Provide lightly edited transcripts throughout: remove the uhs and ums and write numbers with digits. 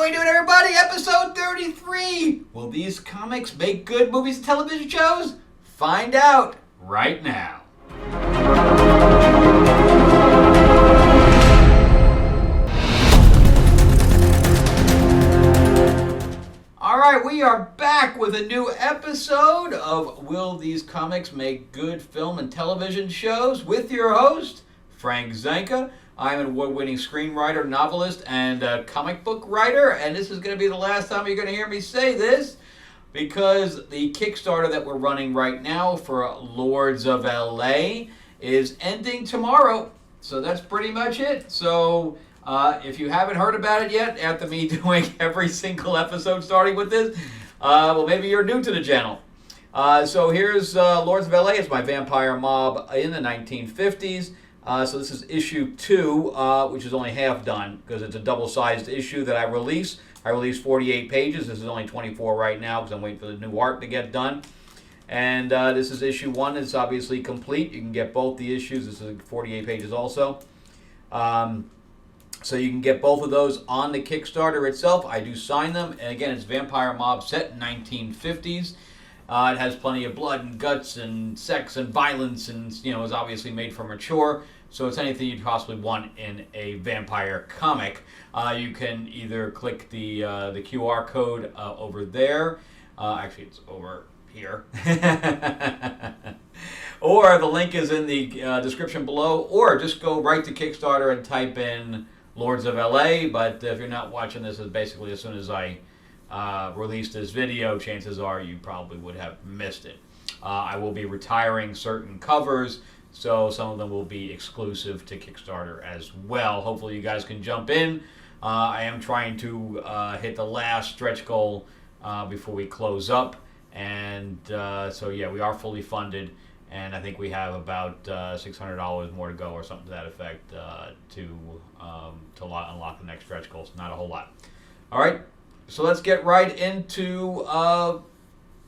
you doing, everybody? Episode 33. Will these comics make good movies and television shows? Find out right now. Alright, we are back with a new episode of Will These Comics Make Good Film and Television Shows? With your host, Frank Zanca. I'm an award-winning screenwriter, novelist, and comic book writer, and this is going to be the last time you're going to hear me say this, because the Kickstarter that we're running right now for Lords of LA is ending tomorrow. So that's pretty much it. So if you haven't heard about it yet, after me doing every single episode starting with this, well, maybe you're new to the channel. So here's Lords of LA. It's my vampire mob in the 1950s. So this is issue 2, which is only half done because it's a double-sized issue that I release. I release 48 pages. This is only 24 right now because I'm waiting for the new art to get done. And this is issue 1. It's obviously complete. You can get both the issues. This is 48 pages also. So you can get both of those on the Kickstarter itself. I do sign them. And again, it's Vampire Mob set in 1950s. It has plenty of blood and guts and sex and violence and, you know, is obviously made for mature. So it's anything you'd possibly want in a vampire comic. You can either click the QR code over there. Actually, it's over here. Or the link is in the description below. Or just go right to Kickstarter and type in Lords of LA. But if you're not watching this, is basically as soon as I release this video, chances are you probably would have missed it. I will be retiring certain covers, so some of them will be exclusive to Kickstarter as well. Hopefully you guys can jump in. I am trying to hit the last stretch goal before we close up, and so yeah, we are fully funded, and I think we have about $600 more to go or something to that effect to unlock the next stretch goal. So not a whole lot. All right. So let's get right into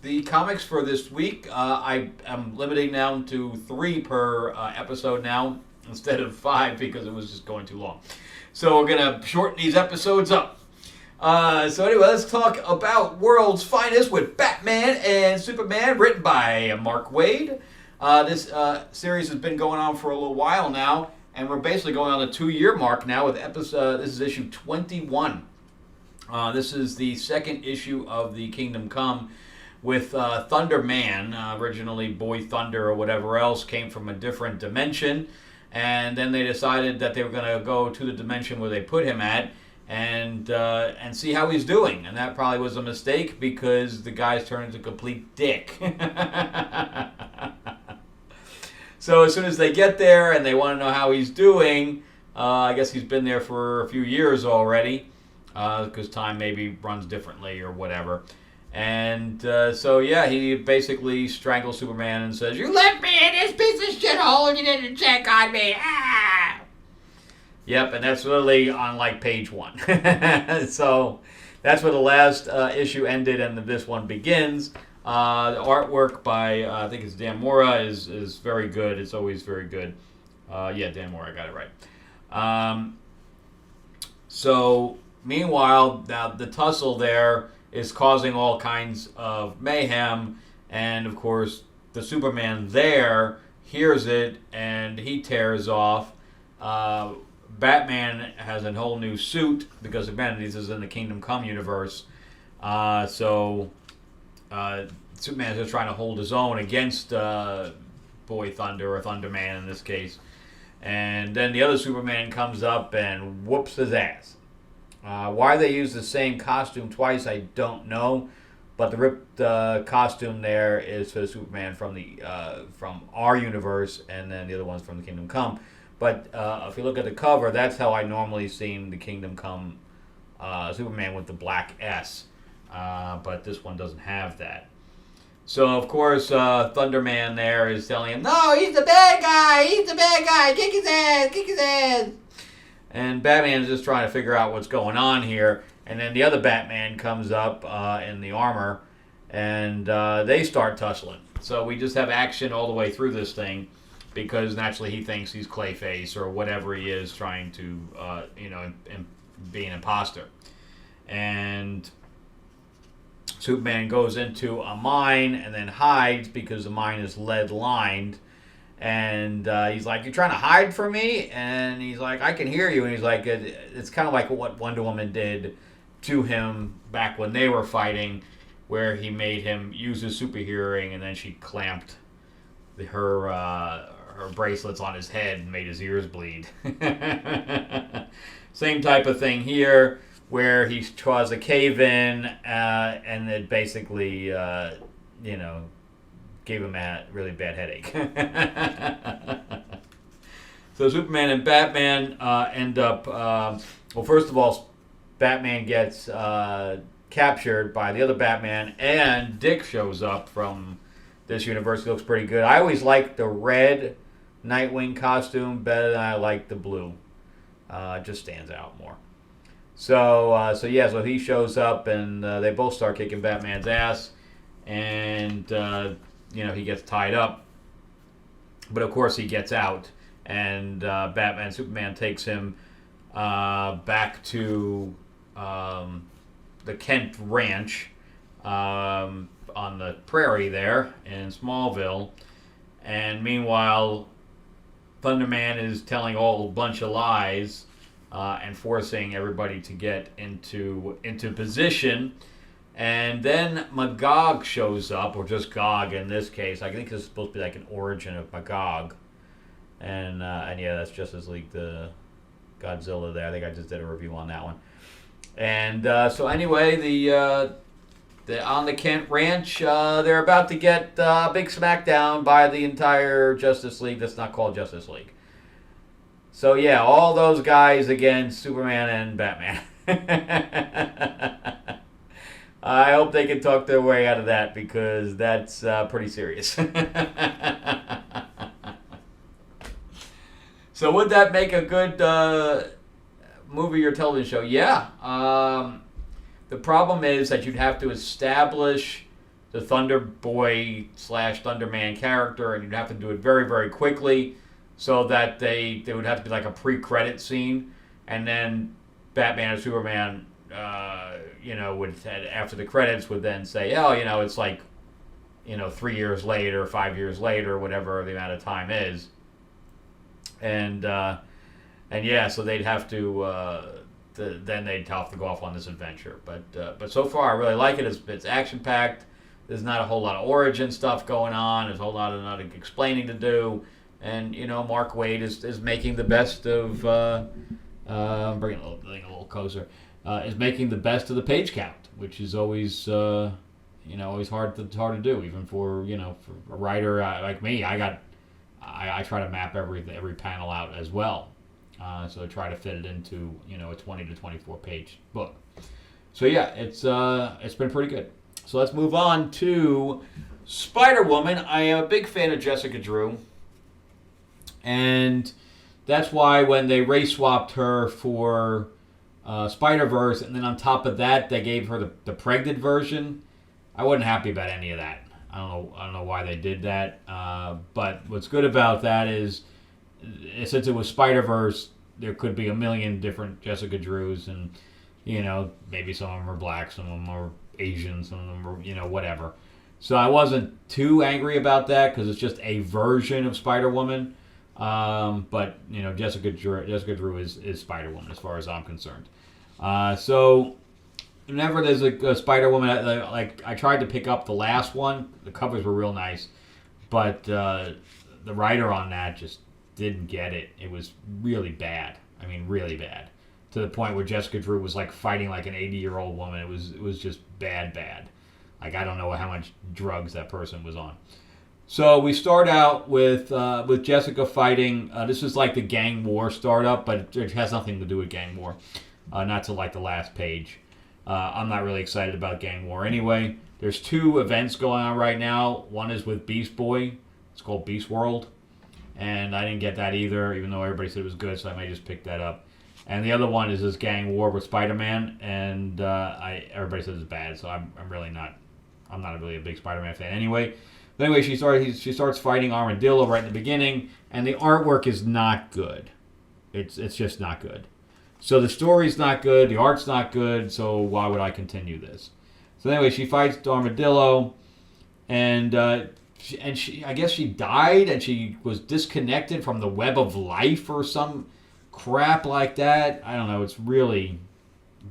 the comics for this week. I am limiting down to 3 per episode now instead of 5 because it was just going too long. So we're going to shorten these episodes up. So anyway, let's talk about World's Finest with Batman and Superman, written by Mark Waid. This series has been going on for a little while now, and we're basically going on the 2-year mark now with this is issue 21. This is the second issue of the Kingdom Come with Thunder Man. Originally, Boy Thunder or whatever else came from a different dimension, and then they decided that they were going to go to the dimension where they put him at and see how he's doing. And that probably was a mistake because the guy's turned into a complete dick. So as soon as they get there and they want to know how he's doing, I guess he's been there for a few years already. Because time maybe runs differently or whatever. And so, yeah, he basically strangles Superman and says, "You left me in this piece of shithole and you didn't check on me." Ah! Yep, and that's literally on, like, page 1. So that's where the last issue ended and this one begins. The artwork by, I think it's Dan Mora, is very good. It's always very good. Yeah, Dan Mora, I got it right. So... Meanwhile, now the tussle there is causing all kinds of mayhem, and of course, the Superman there hears it and he tears off. Batman has a whole new suit because again, this is in the Kingdom Come universe. So Superman is just trying to hold his own against Boy Thunder or Thunder Man in this case, and then the other Superman comes up and whoops his ass. Why they use the same costume twice, I don't know. But the ripped costume there is for Superman from our universe, and then the other one's from the Kingdom Come. But if you look at the cover, that's how I normally seen the Kingdom Come Superman with the black S. But this one doesn't have that. So, of course, Thunderman there is telling him, "No, he's the bad guy! He's the bad guy! Kick his ass! Kick his ass!" And Batman is just trying to figure out what's going on here. And then the other Batman comes up in the armor, and they start tussling. So we just have action all the way through this thing, because naturally he thinks he's Clayface or whatever he is, trying to, be an imposter. and Superman goes into a mine and then hides because the mine is lead lined. And he's like, "You're trying to hide from me?" And he's like, "I can hear you." And he's like, "It's kind of like what Wonder Woman did to him back when they were fighting, where he made him use his super hearing, and then she clamped her bracelets on his head and made his ears bleed." Same type of thing here, where he draws a cave in, and it basically, gave him a really bad headache. So Superman and Batman end up. Well, first of all, Batman gets captured by the other Batman, and Dick shows up from this universe. He looks pretty good. I always liked the red Nightwing costume better than I like the blue. It just stands out more. So he shows up, and they both start kicking Batman's ass, and he gets tied up. But of course he gets out, and Superman takes him back to the Kent Ranch on the prairie there in Smallville. And meanwhile, Thunderman is telling a bunch of lies and forcing everybody to get into position. And then Magog shows up, or just Gog in this case. I think this is supposed to be like an origin of Magog. And yeah, that's Justice League, the Godzilla there. I think I just did a review on that one. And so anyway, the on the Kent Ranch, they're about to get a big smackdown by the entire Justice League that's not called Justice League. So yeah, all those guys against Superman and Batman. I hope they can talk their way out of that, because that's pretty serious. So would that make a good movie or television show? Yeah. The problem is that you'd have to establish the Thunder Boy / Thunderman character, and you'd have to do it very, very quickly, so that they would have to be like a pre-credit scene, and then Batman and Superman, would, after the credits, would then say, "Oh, it's like, 3 years later, 5 years later, whatever the amount of time is," and yeah, so they'd have to. Then they'd have to go off on this adventure. But so far, I really like it. It's action packed. There's not a whole lot of origin stuff going on. There's a whole lot of explaining to do. And Mark Waid is making the best of. I'm bringing a little closer. Is making the best of the page count, which is always always hard to do, even for for a writer like me. I try to map every panel out as well. So I try to fit it into a 20 to 24 page book. So yeah, it's been pretty good. So let's move on to Spider-Woman. I am a big fan of Jessica Drew, and that's why when they race swapped her for Spider-Verse, and then on top of that they gave her the pregnant version, I wasn't happy about any of that. I don't know why they did that. But what's good about that is, since it was Spider-Verse, there could be a million different Jessica Drews, and maybe some of them are black, some of them are Asian, some of them are whatever. So I wasn't too angry about that, because it's just a version of Spider-Woman. But Jessica Drew is Spider-Woman as far as I'm concerned. So whenever there's a Spider-Woman, I tried to pick up the last one. The covers were real nice, but the writer on that just didn't get it. It was really bad. I mean, really bad. To the point where Jessica Drew was like fighting like an 80-year-old woman. It was just bad. Like, I don't know how much drugs that person was on. So we start out with Jessica fighting. This is like the gang war startup, but it has nothing to do with gang war. Not till like the last page. I'm not really excited about gang war anyway. There's 2 events going on right now. One is with Beast Boy. It's called Beast World. And I didn't get that either, even though everybody said it was good, so I may just pick that up. And the other one is this gang war with Spider-Man, and everybody says it's bad, so I'm not really a big Spider-Man fan anyway. But anyway, she starts fighting Armadillo right in the beginning, and the artwork is not good. It's just not good. So the story's not good, the art's not good, so why would I continue this? So anyway, she fights Armadillo, and she I guess she died, and she was disconnected from the web of life or some crap like that. I don't know. It's really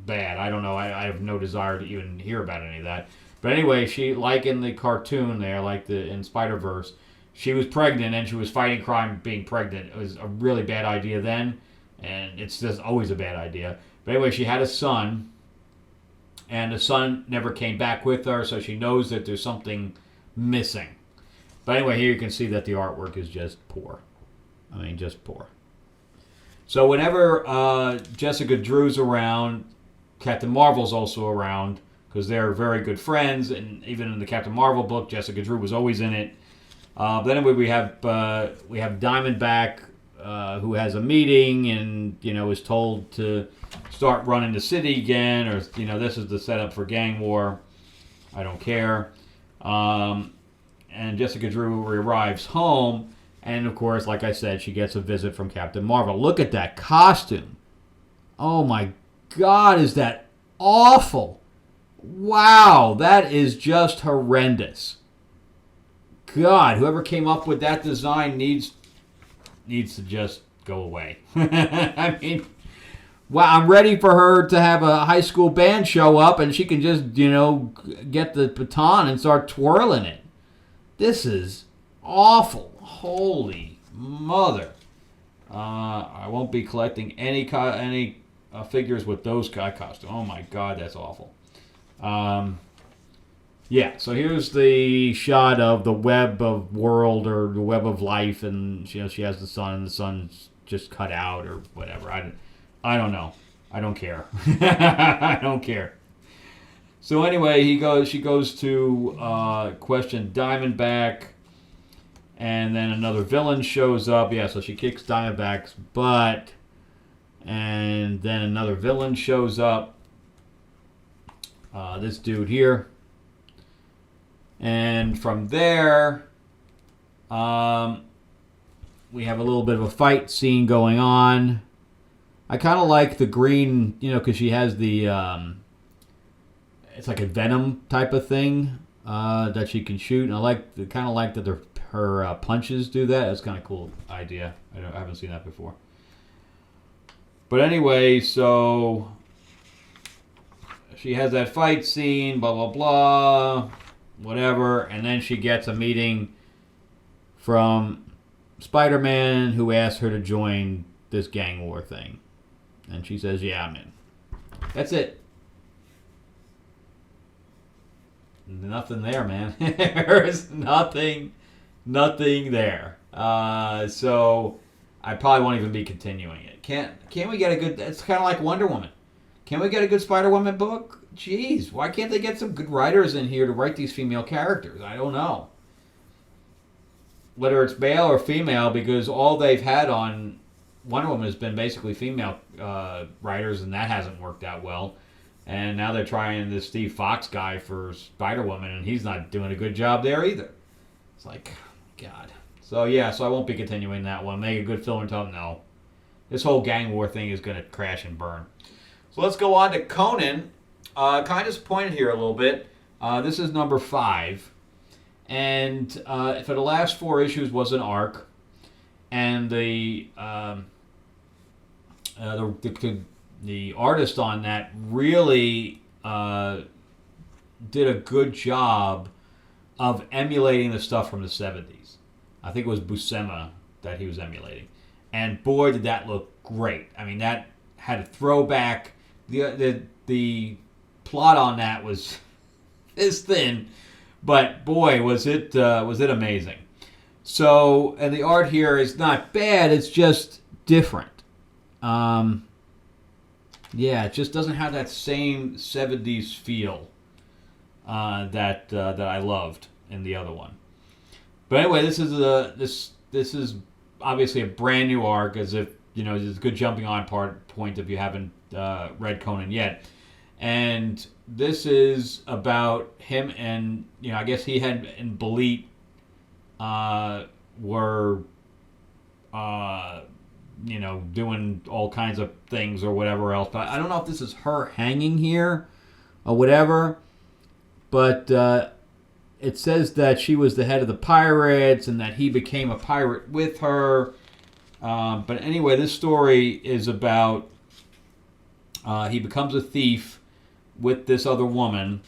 bad. I don't know. I have no desire to even hear about any of that. But anyway, she, like in the cartoon there, like in Spider-Verse, she was pregnant and she was fighting crime being pregnant. It was a really bad idea then, and it's just always a bad idea. But anyway, she had a son, and the son never came back with her, so she knows that there's something missing. But anyway, here you can see that the artwork is just poor. I mean, just poor. So whenever Jessica Drew's around, Captain Marvel's also around, because they're very good friends, and even in the Captain Marvel book, Jessica Drew was always in it. But anyway, we have Diamondback, who has a meeting and is told to start running the city again, or this is the setup for gang war. I don't care. And Jessica Drew arrives home, and of course, like I said, she gets a visit from Captain Marvel. Look at that costume! Oh my God, is that awful? Wow, that is just horrendous. God, whoever came up with that design needs to just go away. I mean, well, I'm ready for her to have a high school band show up and she can just, get the baton and start twirling it. This is awful. Holy mother. I won't be collecting any figures with those costumes. Oh my God, that's awful. Yeah, so here's the shot of the web of world or the web of life, and she has the sun, and the sun's just cut out or whatever. I don't know. I don't care. I don't care. So anyway, she goes to question Diamondback, and then another villain shows up. Yeah, so she kicks Diamondback's butt, and then another villain shows up. This dude here. And from there, we have a little bit of a fight scene going on. I kind of like the green, because she has the, it's like a venom type of thing that she can shoot. And I kind of like that her punches do that. That's kind of cool idea. I haven't seen that before. But anyway, so she has that fight scene, blah, blah, blah. Whatever, and then she gets a meeting from Spider-Man, who asks her to join this gang war thing. And she says, yeah, I'm in. That's it. Nothing there, man. There's nothing there. So I probably won't even be continuing it. Can't we get a good... It's kind of like Wonder Woman. Can we get a good Spider-Woman book? Jeez, why can't they get some good writers in here to write these female characters? I don't know. Whether it's male or female, because all they've had on Wonder Woman has been basically female writers, and that hasn't worked out well. And now they're trying this Steve Fox guy for Spider-Woman, and he's not doing a good job there either. It's like, God. So I won't be continuing that one. Make a good film and tell them no. This whole gang war thing is going to crash and burn. So let's go on to Conan. Kind of disappointed here a little bit. This is number 5. And for the last 4 issues was an arc. And the artist on that really did a good job of emulating the stuff from the 70s. I think it was Buscema that he was emulating. And boy, did that look great. I mean, that had a throwback. The plot on that was thin, but boy, was it amazing. So, and the art here is not bad. It's just different. It just doesn't have that same 70s feel that I loved in the other one. But anyway, this is obviously a brand new arc, as if it's a good jumping on point if you haven't read Conan yet. And this is about him and, I guess he and Belit were, doing all kinds of things or whatever else. But I don't know if this is her hanging here or whatever. But it says that she was the head of the pirates and that he became a pirate with her. But anyway, this story is about he becomes a thief with this other woman,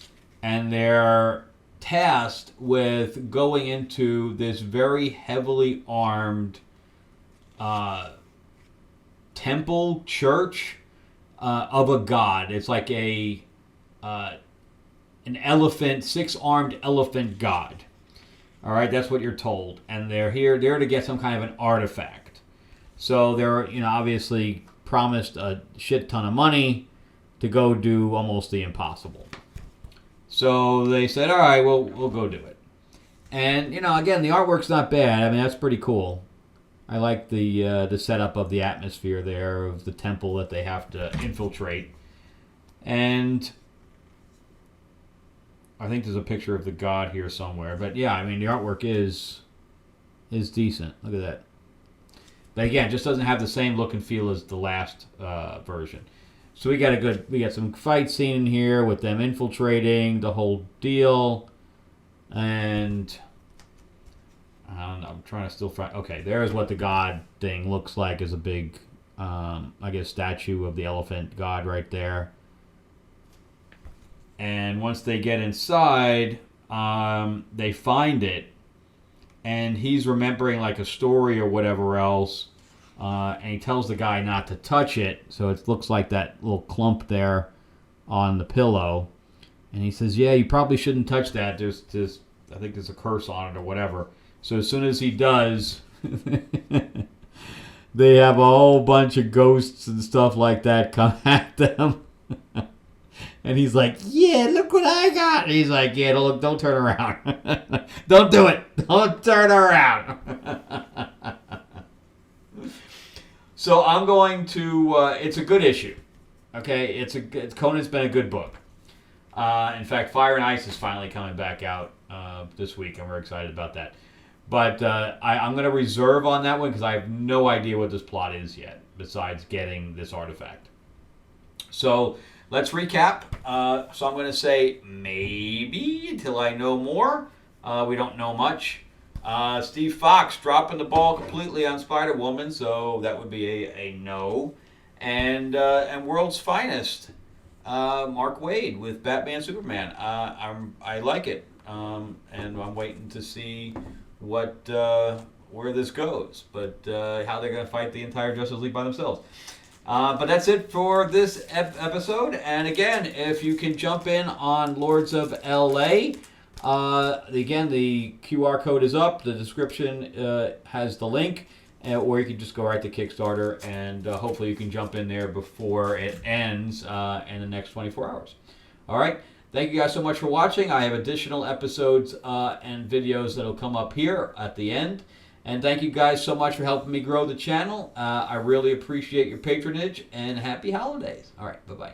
and they're tasked with going into this very heavily armed temple church of a god. It's like an elephant, 6-armed elephant god. All right, that's what you're told, and they're to get some kind of an artifact. So they're obviously promised a shit ton of money to go do almost the impossible. So they said, all right, we'll go do it. And again, the artwork's not bad. I mean, that's pretty cool. I like the setup of the atmosphere there of the temple that they have to infiltrate. And I think there's a picture of the god here somewhere. But yeah, I mean, the artwork is decent. Look at that. But again, it just doesn't have the same look and feel as the last version. So we got some fight scene in here with them infiltrating the whole deal. And I don't know, I'm trying to still find. Okay, there's what the god thing looks like, is a big, I guess, statue of the elephant god right there. And once they get inside, they find it. And he's remembering like a story or whatever else. And he tells the guy not to touch it. So it looks like that little clump there on the pillow. And he says, yeah, you probably shouldn't touch that. I think there's a curse on it or whatever. So as soon as he does, they have a whole bunch of ghosts and stuff like that come at them. And he's like, yeah, look what I got. And he's like, yeah, don't turn around. Don't do it. Don't turn around. So I'm going to, it's a good issue. Okay, Conan's been a good book. In fact, Fire and Ice is finally coming back out this week, and we're excited about that. But I'm going to reserve on that one because I have no idea what this plot is yet, besides getting this artifact. So let's recap. So I'm going to say maybe until I know more. We don't know much. Steve Fox dropping the ball completely on Spider-Woman, so that would be a no. And World's Finest, Mark Waid with Batman Superman. I like it, and I'm waiting to see where this goes, but how they're going to fight the entire Justice League by themselves. But that's it for this episode. And again, if you can jump in on Lords of LA, again, the QR code is up. The description has the link, or you can just go right to Kickstarter, and hopefully you can jump in there before it ends in the next 24 hours. All right. Thank you guys so much for watching. I have additional episodes and videos that will come up here at the end. And thank you guys so much for helping me grow the channel. I really appreciate your patronage, and happy holidays. All right, bye-bye.